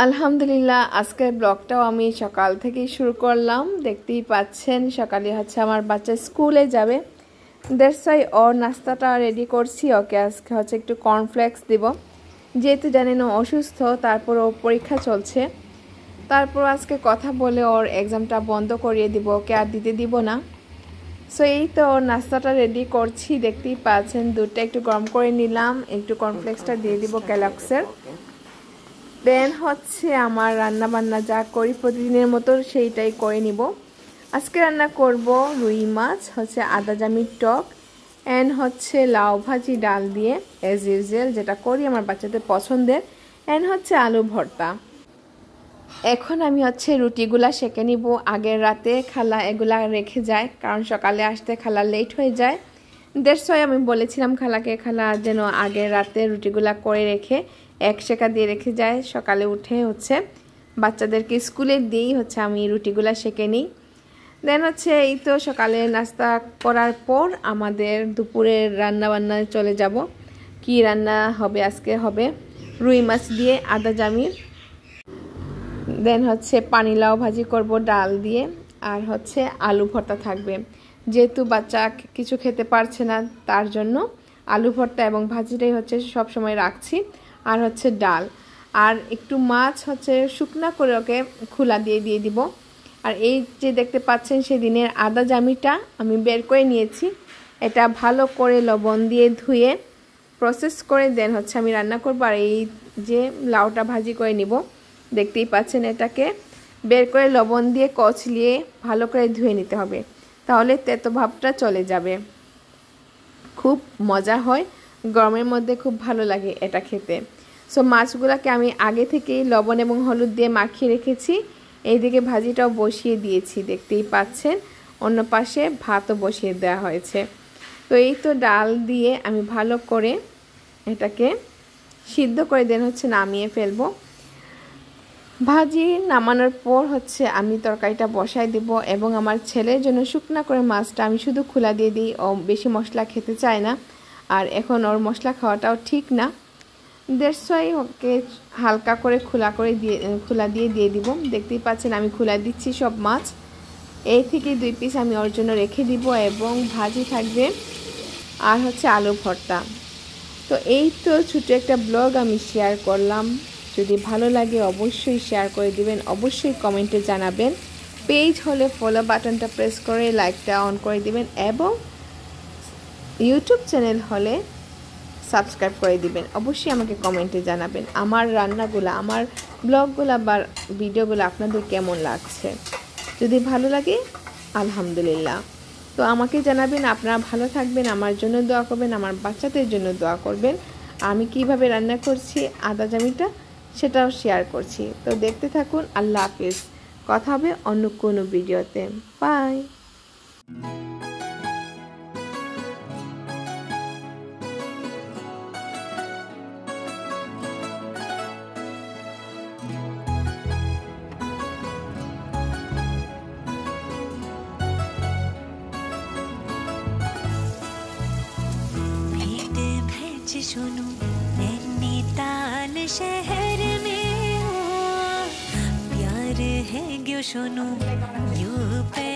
আলহামদুলিল্লাহ আজকের ব্লগটাও আমি সকাল থেকেই শুরু করলাম। দেখতেই পাচ্ছেন সকালে হচ্ছে আমার বাচ্চা স্কুলে যাবে, দ্যাটস ওয়াই ওর নাস্তাটা রেডি করছি। ওকে আজকে হচ্ছে একটু কর্নফ্লেক্স দিব, যেহেতু জানেন ও অসুস্থ, তারপর ওর পরীক্ষা চলছে। তারপর আজকে কথা বলে ওর এক্সামটা বন্ধ করিয়ে দিব, ওকে আর দিতে দিব না। সো এই তো ওর নাস্তাটা রেডি করছি, দেখতেই পাচ্ছেন। দুধটা একটু গরম করে নিলাম, একটু কর্নফ্লেক্সটা দিয়ে দিব ক্যালগসের। দেন হচ্ছে আমার রান্না বান্না যা করি প্রতিদিনের মতো সেইটাই করে নিব। আজকে রান্না করব রুই মাছ, হচ্ছে আদা জামির টক, অ্যান্ড হচ্ছে লাউ ভাজি ডাল দিয়ে অ্যাজ ইউজুয়াল যেটা করি আমার বাচ্চাদের পছন্দের, অ্যান্ড হচ্ছে আলু ভর্তা। এখন আমি হচ্ছে রুটিগুলা সেঁকে নিব। আগের রাতে খালা এগুলা রেখে যায়, কারণ সকালে আসতে খালা লেট হয়ে যায়। দ্যাটস ওয়াই আমি বলেছিলাম খালাকে, খালা যেন আগের রাতে রুটিগুলা করে রেখে এক সেঁকা দিয়ে রেখে যায়, সকালে উঠে হচ্ছে বাচ্চাদেরকে স্কুলে দিয়েই হচ্ছে আমি রুটিগুলা সেঁকে নিই। দেন হচ্ছে এই তো সকালে নাস্তা করার পর আমাদের দুপুরের রান্না বান্নায় চলে যাব। কি রান্না হবে আজকে? হবে রুই মাছ দিয়ে আদা জামির, দেন হচ্ছে পানিলাউ ভাজি করব ডাল দিয়ে, আর হচ্ছে আলু ভর্তা থাকবে। যেহেতু বাচ্চা কিছু খেতে পারছে না, তার জন্য আলু ভর্তা এবং ভাজিটাই হচ্ছে সব সময় রাখছি, আর হচ্ছে ডাল, আর একটু মাছ হচ্ছে শুকনা করে ওকে খোলা দিয়ে দিব। আর এই যে দেখতে পাচ্ছেন সেদিনের আদা জামিটা আমি বের করে নিয়েছি, এটা ভালো করে লবণ দিয়ে ধুয়ে প্রসেস করে দেন হচ্ছে আমি রান্না করব। আর এই যে লাউটা ভাজি করে নিব, দেখতেই পাচ্ছেন এটাকে বের করে লবণ দিয়ে কচলিয়ে ভালো করে ধুয়ে নিতে হবে, তাহলে তেতো ভাবটা চলে যাবে। খুব মজা হয়, গরমের মধ্যে খুব ভালো লাগে এটা খেতে। সো মাছগুলোকে আমি আগে থেকেই লবণ এবং হলুদ দিয়ে মাখিয়ে রেখেছি। এইদিকে ভাজিটাও বসিয়ে দিয়েছি, দেখতেই পাচ্ছেন। অন্য পাশে ভাতও বসিয়ে দেওয়া হয়েছে। তো এই তো ডাল দিয়ে আমি ভালো করে এটাকে সিদ্ধ করে দেন হচ্ছে নামিয়ে ফেলবো। ভাজি নামানোর পর হচ্ছে আমি তরকারিটা বসাই দিব, এবং আমার ছেলের জন্য শুকনা করে মাছটা আমি শুধু খোলা দিয়ে দিই, ও বেশি মশলা খেতে চায় না, আর এখন ওর মশলা খাওয়াটাও ঠিক না। দ্যাটস ওয়াই ওকে হালকা করে খোলা দিয়ে দিব। দেখতেই পাচ্ছেন আমি খোলা দিচ্ছি সব মাছ। এই থেকে 2 পিস আমি ওর জন্য রেখে দিব, এবং ভাজি থাকবে আর হচ্ছে আলু ভর্তা। তো এই তো ছোটো একটা ব্লগ আমি শেয়ার করলাম। যদি ভালো লাগে অবশ্যই শেয়ার করে দিবেন, অবশ্যই কমেন্টে জানাবেন। পেজ হলে ফলো বাটনটা প্রেস করে লাইকটা অন করে দিবেন, এবং ইউটিউব চ্যানেল হলে সাবস্ক্রাইব করে দিবেন। অবশ্যই আমাকে কমেন্টে জানাবেন আমার রান্নাগুলো, আমার ব্লগগুলো বা ভিডিওগুলো আপনাদের কেমন লাগছে। যদি ভালো লাগে আলহামদুলিল্লাহ। তো আমাকে জানাবেন, আপনারা ভালো থাকবেন, আমার জন্য দোয়া করবেন, আমার বাচ্চাদের জন্য দোয়া করবেন। আমি কিভাবে রান্না করছি আদা জামিটা সেটাও শেয়ার করছি। তো দেখতে থাকুন। আল্লাহ হাফিজ, কথা হবে অন্য কোনো ভিডিওতে। বাই। सुनो नैनीताल शहर में हो, प्यार है क्यों सुनो यूं पे